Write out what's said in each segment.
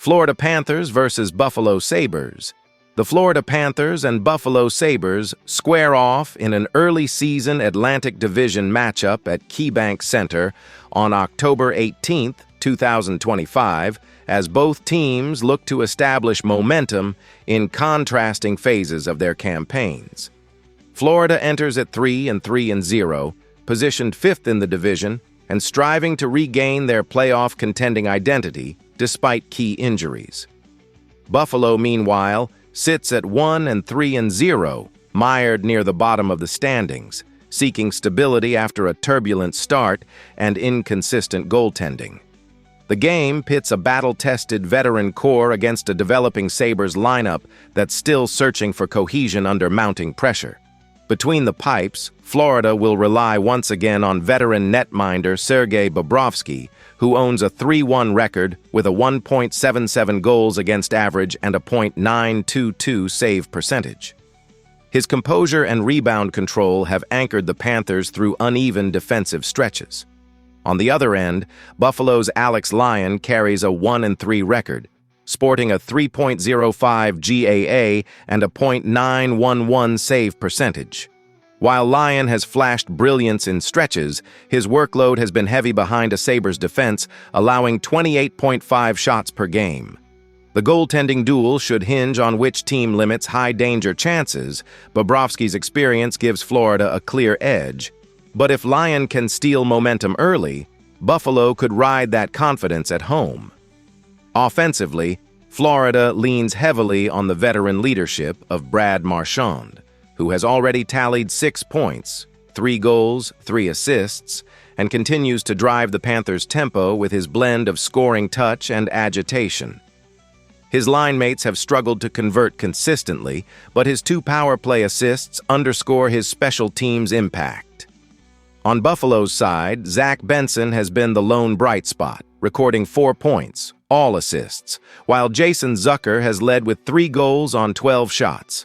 Florida Panthers versus Buffalo Sabres. The Florida Panthers and Buffalo Sabres square off in an early season Atlantic Division matchup at KeyBank Center on October 18, 2025, as both teams look to establish momentum in contrasting phases of their campaigns. Florida enters at 3-3-0, positioned fifth in the division and striving to regain their playoff contending identity despite key injuries. Buffalo, meanwhile, sits at 1-3-0, mired near the bottom of the standings, seeking stability after a turbulent start and inconsistent goaltending. The game pits a battle-tested veteran core against a developing Sabres lineup that's still searching for cohesion under mounting pressure. Between the pipes, Florida will rely once again on veteran netminder Sergei Bobrovsky, who owns a 3-1 record with a 1.77 goals against average and a .922 save percentage. His composure and rebound control have anchored the Panthers through uneven defensive stretches. On the other end, Buffalo's Alex Lyon carries a 1-3 record, sporting a 3.05 GAA and a .911 save percentage. While Lyon has flashed brilliance in stretches, his workload has been heavy behind a Sabres defense, allowing 28.5 shots per game. The goaltending duel should hinge on which team limits high-danger chances. Bobrovsky's experience gives Florida a clear edge. But if Lyon can steal momentum early, Buffalo could ride that confidence at home. Offensively, Florida leans heavily on the veteran leadership of Brad Marchand, who has already tallied 6 points, 3 goals, 3 assists, and continues to drive the Panthers' tempo with his blend of scoring touch and agitation. His line mates have struggled to convert consistently, but his 2 power play assists underscore his special teams' impact. On Buffalo's side, Zach Benson has been the lone bright spot, recording 4 points, all assists, while Jason Zucker has led with 3 goals on 12 shots.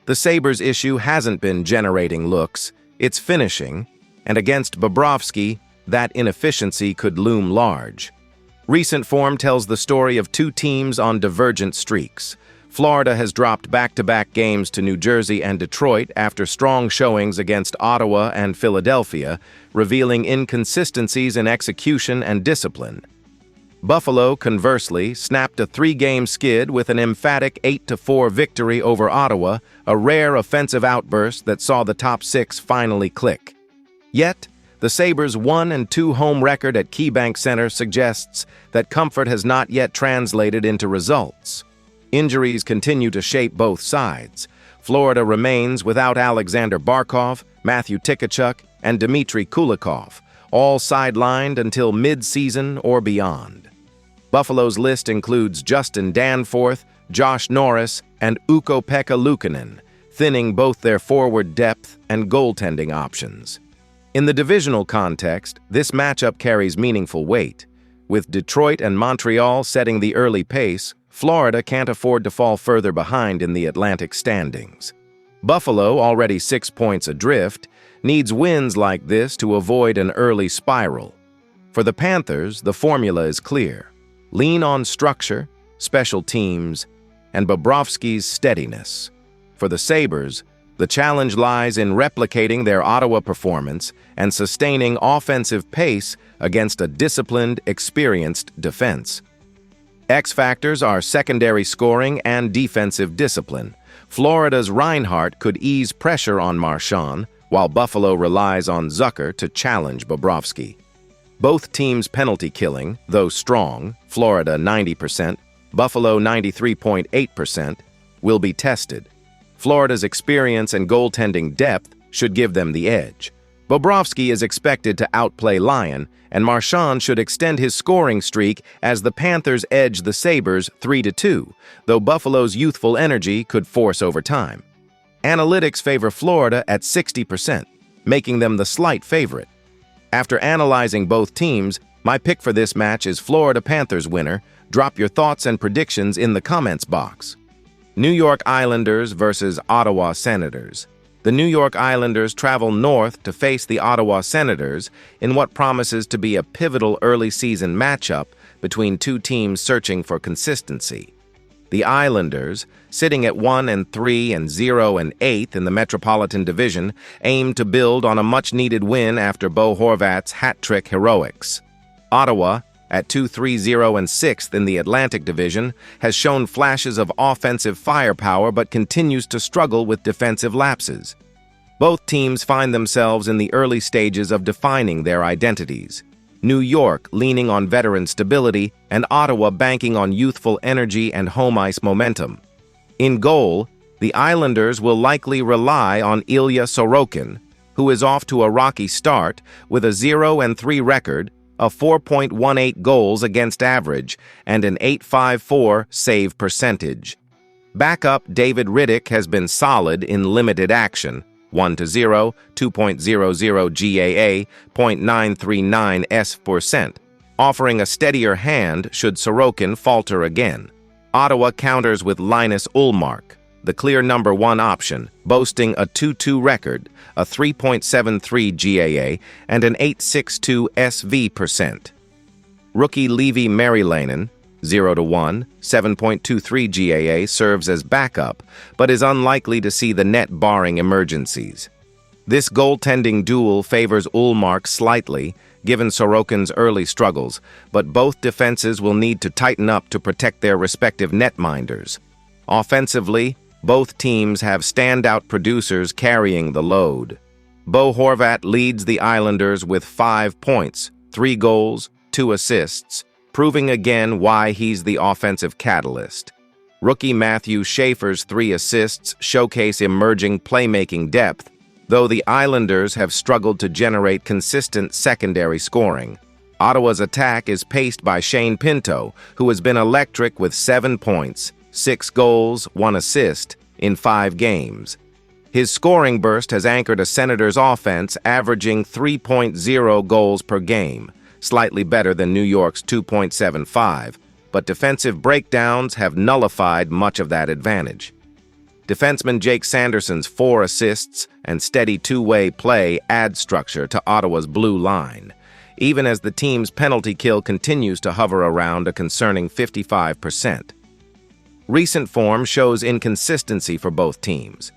The Sabres' issue hasn't been generating looks, it's finishing, and against Bobrovsky, that inefficiency could loom large. Recent form tells the story of 2 teams on divergent streaks. Florida has dropped back-to-back games to New Jersey and Detroit after strong showings against Ottawa and Philadelphia, revealing inconsistencies in execution and discipline. Buffalo, conversely, snapped a 3-game skid with an emphatic 8-4 victory over Ottawa, a rare offensive outburst that saw the top 6 finally click. Yet, the Sabres' 1-2 home record at KeyBank Center suggests that comfort has not yet translated into results. Injuries continue to shape both sides. Florida remains without Alexander Barkov, Matthew Tkachuk, and Dmitry Kulikov, all sidelined until mid-season or beyond. Buffalo's list includes Justin Danforth, Josh Norris, and Ukko-Pekka Luukkonen, thinning both their forward depth and goaltending options. In the divisional context, this matchup carries meaningful weight. With Detroit and Montreal setting the early pace, Florida can't afford to fall further behind in the Atlantic standings. Buffalo, already 6 points adrift, needs wins like this to avoid an early spiral. For the Panthers, the formula is clear. Lean on structure, special teams, and Bobrovsky's steadiness. For the Sabres, the challenge lies in replicating their Ottawa performance and sustaining offensive pace against a disciplined, experienced defense. X factors are secondary scoring and defensive discipline. Florida's Reinhart could ease pressure on Marchand, while Buffalo relies on Zucker to challenge Bobrovsky. Both teams' penalty killing, though strong, Florida 90%, Buffalo 93.8%, will be tested. Florida's experience and goaltending depth should give them the edge. Bobrovsky is expected to outplay Lyon, and Marchand should extend his scoring streak as the Panthers edge the Sabres 3-2, though Buffalo's youthful energy could force overtime. Analytics favor Florida at 60%, making them the slight favorite. After analyzing both teams, my pick for this match is Florida Panthers winner. Drop your thoughts and predictions in the comments box. New York Islanders versus Ottawa Senators. The New York Islanders travel north to face the Ottawa Senators in what promises to be a pivotal early season matchup between two teams searching for consistency. The Islanders, sitting at 1-3 and 0-8 in the Metropolitan Division, aim to build on a much-needed win after Bo Horvat's hat-trick heroics. Ottawa, at 2-3-0 and 6th in the Atlantic Division, has shown flashes of offensive firepower but continues to struggle with defensive lapses. Both teams find themselves in the early stages of defining their identities. New York leaning on veteran stability, and Ottawa banking on youthful energy and home ice momentum. In goal, the Islanders will likely rely on Ilya Sorokin, who is off to a rocky start with a 0-3 record, a 4.18 goals against average, and an .854 save percentage. Backup David Rittich has been solid in limited action, 1-0, 2.00 GAA, .939 S%, offering a steadier hand should Sorokin falter again. Ottawa counters with Linus Ullmark, the clear number one option, boasting a 2-2 record, a 3.73 GAA, and an .862 SV%. Rookie Levi Meriläinen, 0-1, 7.23 GAA, serves as backup, but is unlikely to see the net barring emergencies. This goaltending duel favors Ullmark slightly, given Sorokin's early struggles, but both defenses will need to tighten up to protect their respective netminders. Offensively, both teams have standout producers carrying the load. Bo Horvat leads the Islanders with 5 points, 3 goals, 2 assists, proving again why he's the offensive catalyst. Rookie Matthew Schaefer's 3 assists showcase emerging playmaking depth, though the Islanders have struggled to generate consistent secondary scoring. Ottawa's attack is paced by Shane Pinto, who has been electric with 7 points, 6 goals, 1 assist in 5 games. His scoring burst has anchored a Senators offense averaging 3.0 goals per game, slightly better than New York's 2.75, but defensive breakdowns have nullified much of that advantage. Defenseman Jake Sanderson's 4 assists and steady two-way play add structure to Ottawa's blue line, even as the team's penalty kill continues to hover around a concerning 55%. Recent form shows inconsistency for both teams.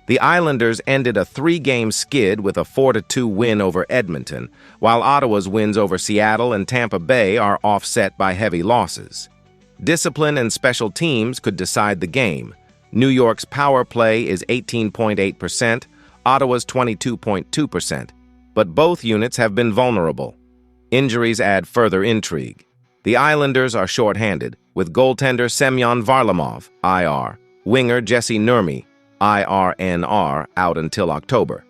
The Islanders ended a 3-game skid with a 4-2 win over Edmonton, while Ottawa's wins over Seattle and Tampa Bay are offset by heavy losses. Discipline and special teams could decide the game. New York's power play is 18.8%, Ottawa's 22.2%, but both units have been vulnerable. Injuries add further intrigue. The Islanders are shorthanded, with goaltender Semyon Varlamov, IR, winger Jesse Nurmi, IRNR, out until October.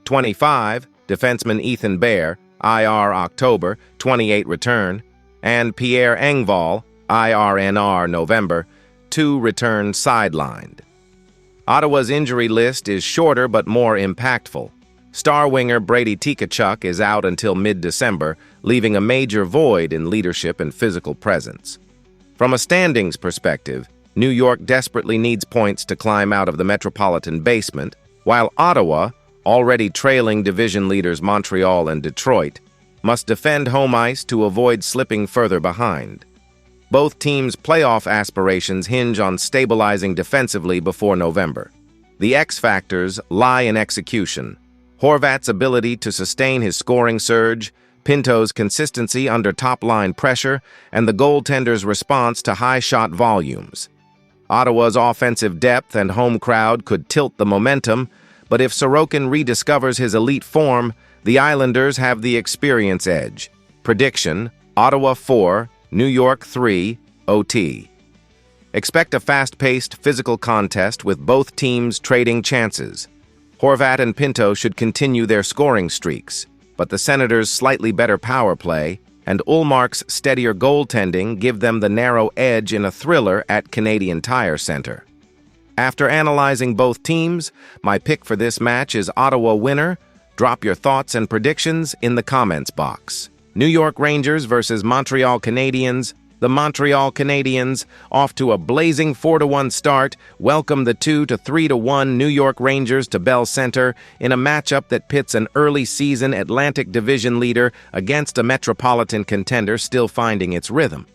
25, defenseman Ethan Bear, IR October, 28 return, and Pierre Engvall, IRNR November, 2 return sidelined. Ottawa's injury list is shorter but more impactful. Star winger Brady Tkachuk is out until mid-December, leaving a major void in leadership and physical presence. From a standings perspective, New York desperately needs points to climb out of the metropolitan basement, while Ottawa, already trailing division leaders Montreal and Detroit, must defend home ice to avoid slipping further behind. Both teams' playoff aspirations hinge on stabilizing defensively before November. The X factors lie in execution: Horvat's ability to sustain his scoring surge, Pinto's consistency under top-line pressure, and the goaltender's response to high shot volumes. Ottawa's offensive depth and home crowd could tilt the momentum, but if Sorokin rediscovers his elite form, the Islanders have the experience edge. Prediction: Ottawa 4, New York 3, OT. Expect a fast-paced, physical contest with both teams trading chances. Horvat and Pinto should continue their scoring streaks, but the Senators' slightly better power play and Ullmark's steadier goaltending give them the narrow edge in a thriller at Canadian Tire Center. After analyzing both teams, my pick for this match is Ottawa winner. Drop your thoughts and predictions in the comments box. New York Rangers versus Montreal Canadiens. The Montreal Canadiens, off to a blazing 4-1 start, welcome the 2-3-1 New York Rangers to Bell Center in a matchup that pits an early-season Atlantic Division leader against a metropolitan contender still finding its rhythm.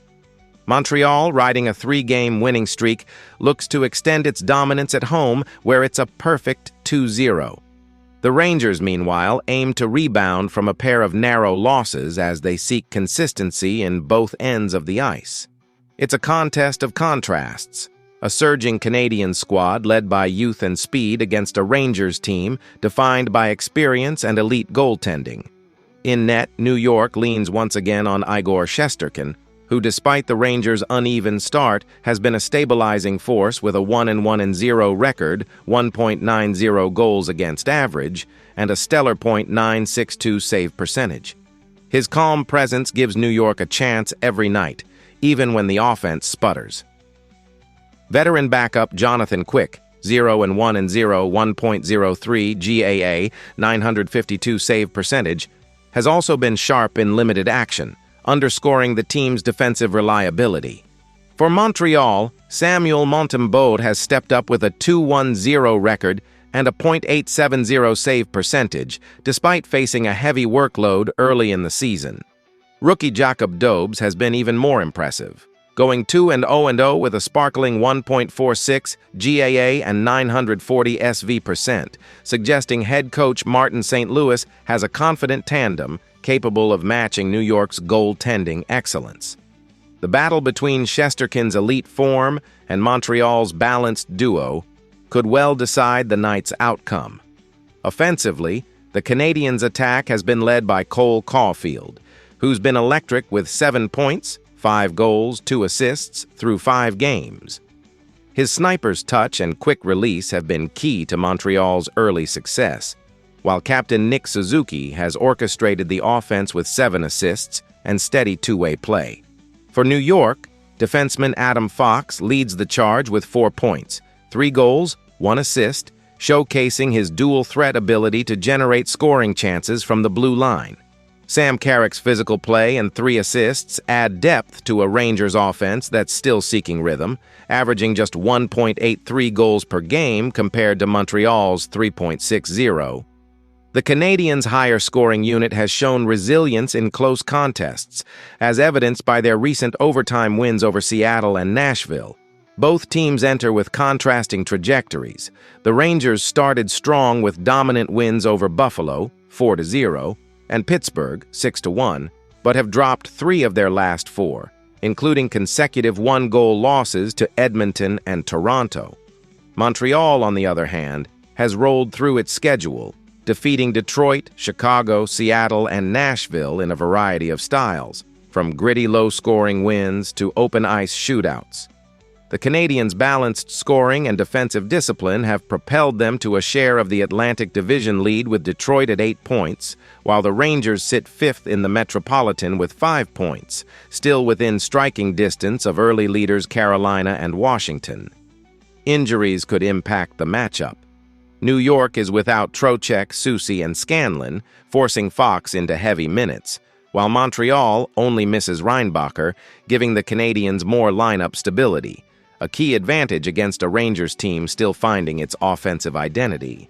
Montreal, riding a 3-game winning streak, looks to extend its dominance at home, where it's a perfect 2-0. The Rangers, meanwhile, aim to rebound from a pair of narrow losses as they seek consistency in both ends of the ice. It's a contest of contrasts, a surging Canadian squad led by youth and speed against a Rangers team defined by experience and elite goaltending. In net, New York leans once again on Igor Shesterkin, who, despite the Rangers' uneven start, has been a stabilizing force with a 1-1-0 record, 1.90 goals against average, and a stellar .962 save percentage. His calm presence gives New York a chance every night, even when the offense sputters. Veteran backup Jonathan Quick, 0-1-0, 1.03 GAA, 952 save percentage, has also been sharp in limited action, underscoring the team's defensive reliability. For Montreal, Samuel Montembeaud has stepped up with a 2-1-0 record and a .870 save percentage, despite facing a heavy workload early in the season. Rookie Jacob Dobes has been even more impressive, going 2-0-0 with a sparkling 1.46 GAA and 940 SV%, suggesting head coach Martin St. Louis has a confident tandem capable of matching New York's goaltending excellence. The battle between Shesterkin's elite form and Montreal's balanced duo could well decide the night's outcome. Offensively, the Canadiens' attack has been led by Cole Caulfield, who's been electric with 7 points, 5 goals, 2 assists through 5 games. His sniper's touch and quick release have been key to Montreal's early success, while captain Nick Suzuki has orchestrated the offense with 7 assists and steady two-way play. For New York, defenseman Adam Fox leads the charge with 4 points, 3 goals, 1 assist, showcasing his dual-threat ability to generate scoring chances from the blue line. Sam Carrick's physical play and 3 assists add depth to a Rangers offense that's still seeking rhythm, averaging just 1.83 goals per game compared to Montreal's 3.60. The Canadiens' higher scoring unit has shown resilience in close contests, as evidenced by their recent overtime wins over Seattle and Nashville. Both teams enter with contrasting trajectories. The Rangers started strong with dominant wins over Buffalo, 4-0, and Pittsburgh, 6-1, but have dropped 3 of their last 4, including consecutive 1-goal losses to Edmonton and Toronto. Montreal, on the other hand, has rolled through its schedule, defeating Detroit, Chicago, Seattle, and Nashville in a variety of styles, from gritty low-scoring wins to open-ice shootouts. The Canadiens' balanced scoring and defensive discipline have propelled them to a share of the Atlantic Division lead with Detroit at 8 points, while the Rangers sit 5th in the Metropolitan with 5 points, still within striking distance of early leaders Carolina and Washington. Injuries could impact the matchup. New York is without Trocheck, Soucy, and Scanlon, forcing Fox into heavy minutes, while Montreal only misses Reinbacher, giving the Canadiens more lineup stability, a key advantage against a Rangers team still finding its offensive identity.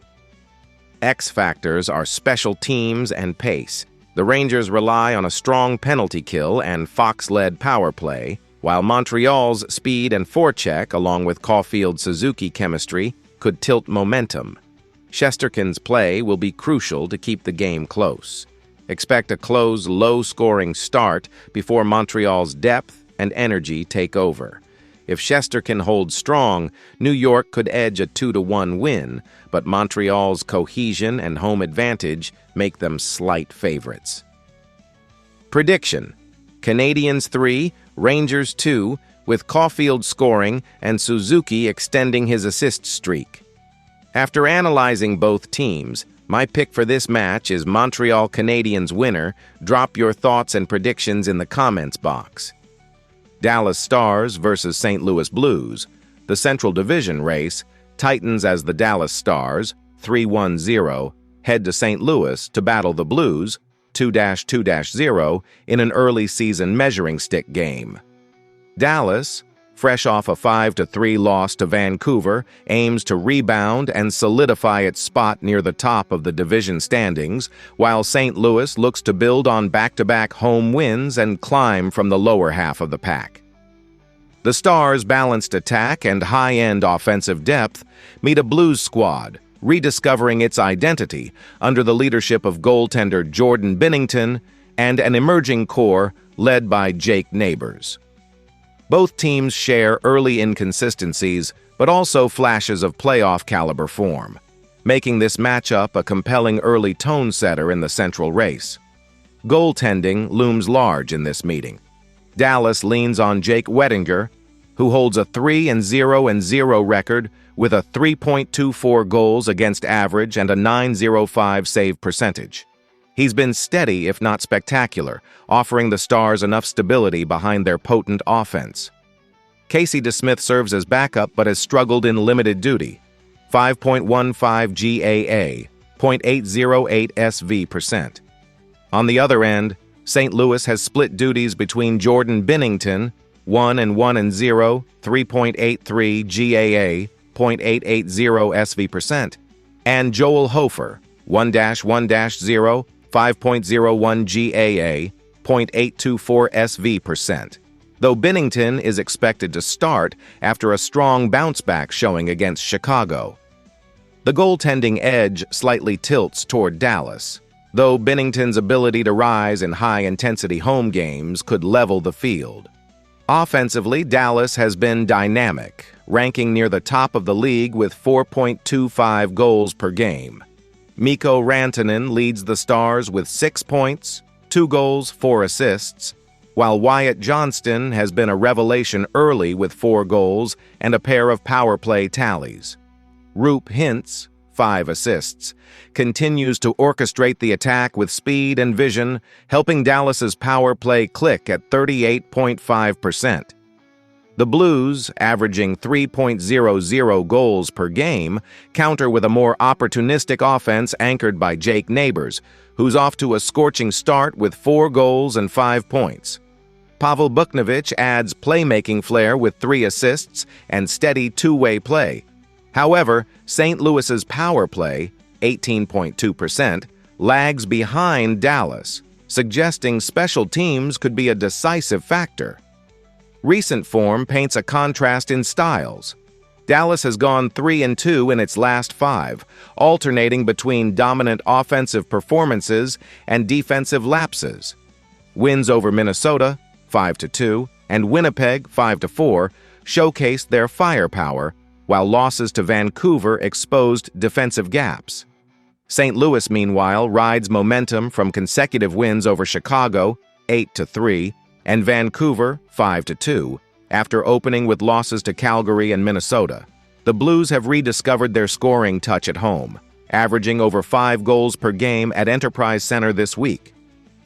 X factors are special teams and pace. The Rangers rely on a strong penalty kill and Fox-led power play, while Montreal's speed and forecheck, along with Caulfield-Suzuki chemistry, could tilt momentum. Shesterkin's play will be crucial to keep the game close. Expect a close, low-scoring start before Montreal's depth and energy take over. If Shesterkin holds strong, New York could edge a 2-1 win, but Montreal's cohesion and home advantage make them slight favorites. Prediction: Canadiens 3, Rangers 2, with Caulfield scoring and Suzuki extending his assist streak. After analyzing both teams, my pick for this match is Montreal Canadiens winner. Drop your thoughts and predictions in the comments box. Dallas Stars versus St. Louis Blues. The Central Division race, Titans as the Dallas Stars, 3-1-0, head to St. Louis to battle the Blues, 2-2-0, in an early season measuring stick game. Dallas, fresh off a 5-3 loss to Vancouver, aims to rebound and solidify its spot near the top of the division standings, while St. Louis looks to build on back-to-back home wins and climb from the lower half of the pack. The Stars' balanced attack and high-end offensive depth meet a Blues squad, rediscovering its identity under the leadership of goaltender Jordan Binnington and an emerging core led by Jake Neighbors. Both teams share early inconsistencies, but also flashes of playoff-caliber form, making this matchup a compelling early tone-setter in the central race. Goaltending looms large in this meeting. Dallas leans on Jake Wettinger, who holds a 3-0-0 record with a 3.24 goals against average and a .905 save percentage. He's been steady, if not spectacular, offering the Stars enough stability behind their potent offense. Casey DeSmith serves as backup but has struggled in limited duty. 5.15 GAA, .808 SV%. On the other end, St. Louis has split duties between Jordan Binnington, 1-1-0, 3.83 GAA, .880 SV%, and Joel Hofer, 1-1-0, 5.01 GAA, .824 SV%, though Binnington is expected to start after a strong bounce-back showing against Chicago. The goaltending edge slightly tilts toward Dallas, though Binnington's ability to rise in high-intensity home games could level the field. Offensively, Dallas has been dynamic, ranking near the top of the league with 4.25 goals per game. Mikko Rantanen leads the Stars with 6 points, 2 goals, 4 assists, while Wyatt Johnston has been a revelation early with 4 goals and a pair of power play tallies. Roop Hintz, 5 assists, continues to orchestrate the attack with speed and vision, helping Dallas's power play click at 38.5%. The Blues, averaging 3.00 goals per game, counter with a more opportunistic offense anchored by Jake Neighbors, who's off to a scorching start with 4 goals and 5 points. Pavel Buchnevich adds playmaking flair with 3 assists and steady two-way play. However, St. Louis's power play, 18.2%, lags behind Dallas, suggesting special teams could be a decisive factor. Recent form paints a contrast in styles. Dallas has gone 3-2 in its last 5, alternating between dominant offensive performances and defensive lapses. Wins over Minnesota, 5-2, and Winnipeg, 5-4, showcased their firepower, while losses to Vancouver exposed defensive gaps. St. Louis, meanwhile, rides momentum from consecutive wins over Chicago, 8-3, and Vancouver, 5-2, after opening with losses to Calgary and Minnesota. The Blues have rediscovered their scoring touch at home, averaging over 5 goals per game at Enterprise Center this week.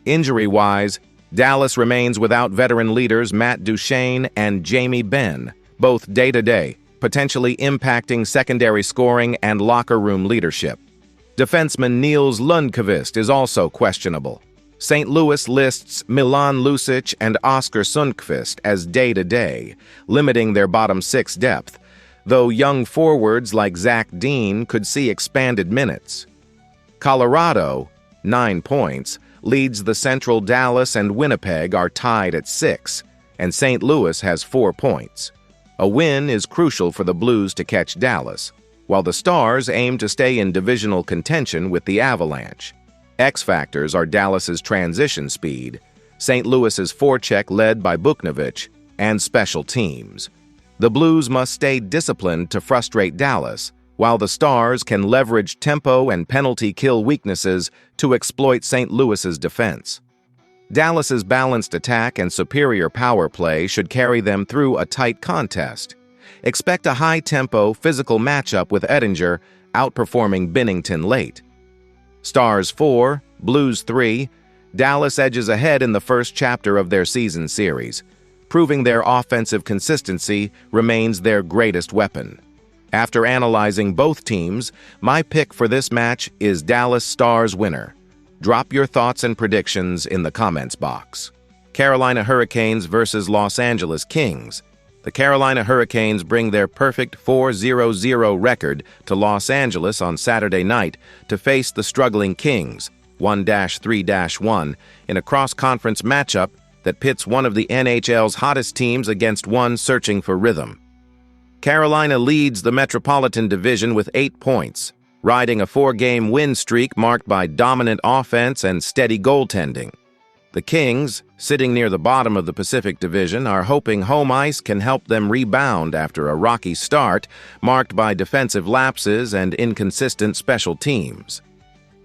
Injury-wise, Dallas remains without veteran leaders Matt Duchene and Jamie Benn, both day-to-day, potentially impacting secondary scoring and locker room leadership. Defenseman Niels Lundqvist is also questionable. St. Louis lists Milan Lucic and Oskar Sundqvist as day-to-day, limiting their bottom 6 depth, though young forwards like Zach Dean could see expanded minutes. Colorado, 9 points, leads the Central. Dallas and Winnipeg are tied at 6, and St. Louis has 4 points. A win is crucial for the Blues to catch Dallas, while the Stars aim to stay in divisional contention with the Avalanche. X-factors are Dallas's transition speed, St. Louis's forecheck led by Buchnevich, and special teams. The Blues must stay disciplined to frustrate Dallas, while the Stars can leverage tempo and penalty kill weaknesses to exploit St. Louis's defense. Dallas's balanced attack and superior power play should carry them through a tight contest. Expect a high-tempo, physical matchup with Ettinger outperforming Binnington late. Stars 4, Blues 3, Dallas edges ahead in the first chapter of their season series, proving their offensive consistency remains their greatest weapon. After analyzing both teams, my pick for this match is Dallas Stars winner. Drop your thoughts and predictions in the comments box. Carolina Hurricanes versus Los Angeles Kings. The Carolina Hurricanes bring their perfect 4-0-0 record to Los Angeles on Saturday night to face the struggling Kings, 1-3-1, in a cross-conference matchup that pits one of the NHL's hottest teams against one searching for rhythm. Carolina leads the Metropolitan Division with 8 points, riding a 4-game win streak marked by dominant offense and steady goaltending. The Kings, sitting near the bottom of the Pacific Division, are hoping home ice can help them rebound after a rocky start marked by defensive lapses and inconsistent special teams.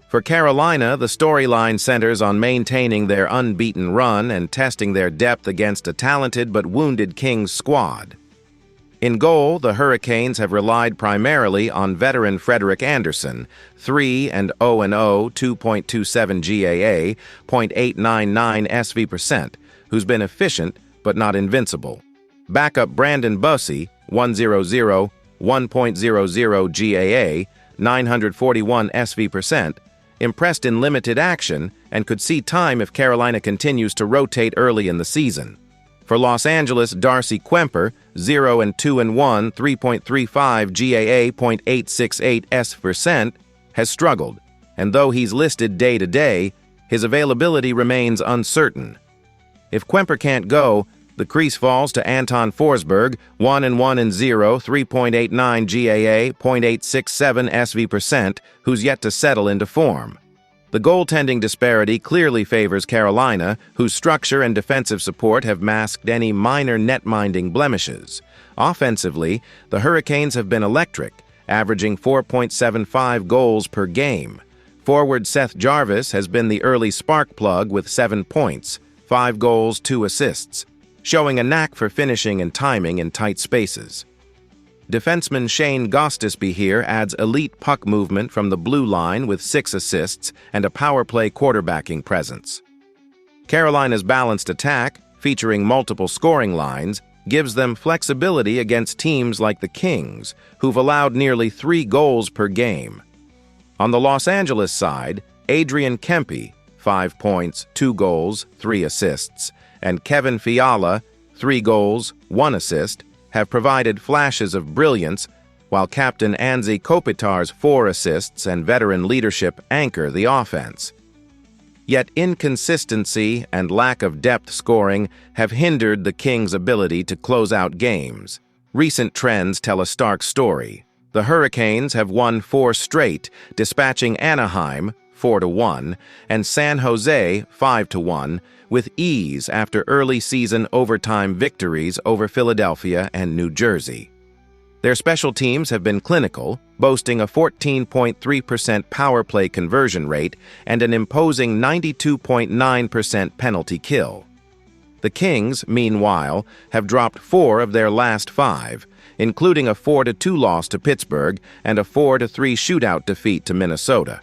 For Carolina, the storyline centers on maintaining their unbeaten run and testing their depth against a talented but wounded Kings squad. In goal, the Hurricanes have relied primarily on veteran Frederik Andersen, 3-0-0, 2.27 GAA, .899 SV%, who's been efficient but not invincible. Backup Brandon Bussi, 1-0-0, 1.00 GAA, 941 SV%, impressed in limited action and could see time if Carolina continues to rotate early in the season. For Los Angeles, Darcy Kuemper, 0-2-1, 3.35 GAA, .868 SV%, has struggled, and though he's listed day-to-day, his availability remains uncertain. If Kuemper can't go, the crease falls to Anton Forsberg, 1-1-0, 3.89 GAA, .867 SV%, who's yet to settle into form. The goaltending disparity clearly favors Carolina, whose structure and defensive support have masked any minor net-minding blemishes. Offensively, the Hurricanes have been electric, averaging 4.75 goals per game. Forward Seth Jarvis has been the early spark plug with 7 points, 5 goals, 2 assists, showing a knack for finishing and timing in tight spaces. Defenseman Shane Gostisbehere adds elite puck movement from the blue line with 6 assists and a power play quarterbacking presence. Carolina's balanced attack, featuring multiple scoring lines, gives them flexibility against teams like the Kings, who've allowed nearly 3 goals per game. On the Los Angeles side, Adrian Kempe, 5 points, 2 goals, 3 assists, and Kevin Fiala, 3 goals, 1 assist, have provided flashes of brilliance, while Captain Anze Kopitar's 4 assists and veteran leadership anchor the offense. Yet inconsistency and lack of depth scoring have hindered the Kings' ability to close out games. Recent trends tell a stark story. The Hurricanes have won 4 straight, dispatching Anaheim 4-1 and San Jose 5-1 with ease after early season overtime victories over Philadelphia and New Jersey. Their special teams have been clinical, boasting a 14.3% power play conversion rate and an imposing 92.9% penalty kill. The Kings, meanwhile, have dropped 4 of their last 5, including a 4-2 loss to Pittsburgh and a 4-3 shootout defeat to Minnesota.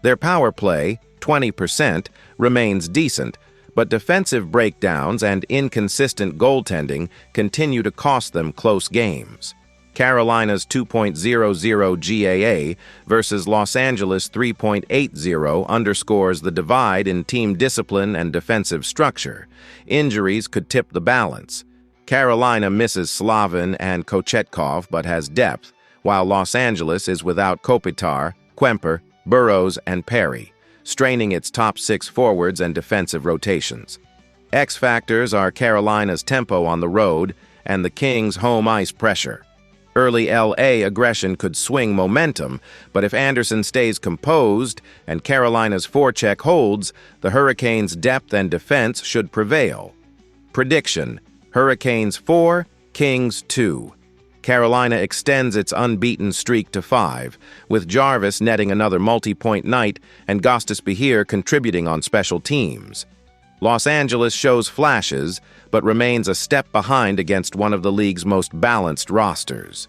Their power play, 20%, remains decent, but defensive breakdowns and inconsistent goaltending continue to cost them close games. Carolina's 2.00 GAA versus Los Angeles 3.80 underscores the divide in team discipline and defensive structure. Injuries could tip the balance. Carolina misses Slavin and Kochetkov but has depth, while Los Angeles is without Kopitar, Kuemper, Burrows, and Perry, straining its top 6 forwards and defensive rotations. X factors are Carolina's tempo on the road and the Kings' home ice pressure. Early LA aggression could swing momentum, but if Andersen stays composed and Carolina's forecheck holds, the Hurricanes' depth and defense should prevail. Prediction: Hurricanes 4, Kings 2. Carolina extends its unbeaten streak to 5, with Jarvis netting another multi-point night and Gostisbehere contributing on special teams. Los Angeles shows flashes, but remains a step behind against one of the league's most balanced rosters.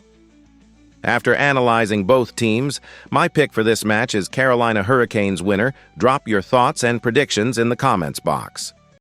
After analyzing both teams, my pick for this match is Carolina Hurricanes winner. Drop your thoughts and predictions in the comments box.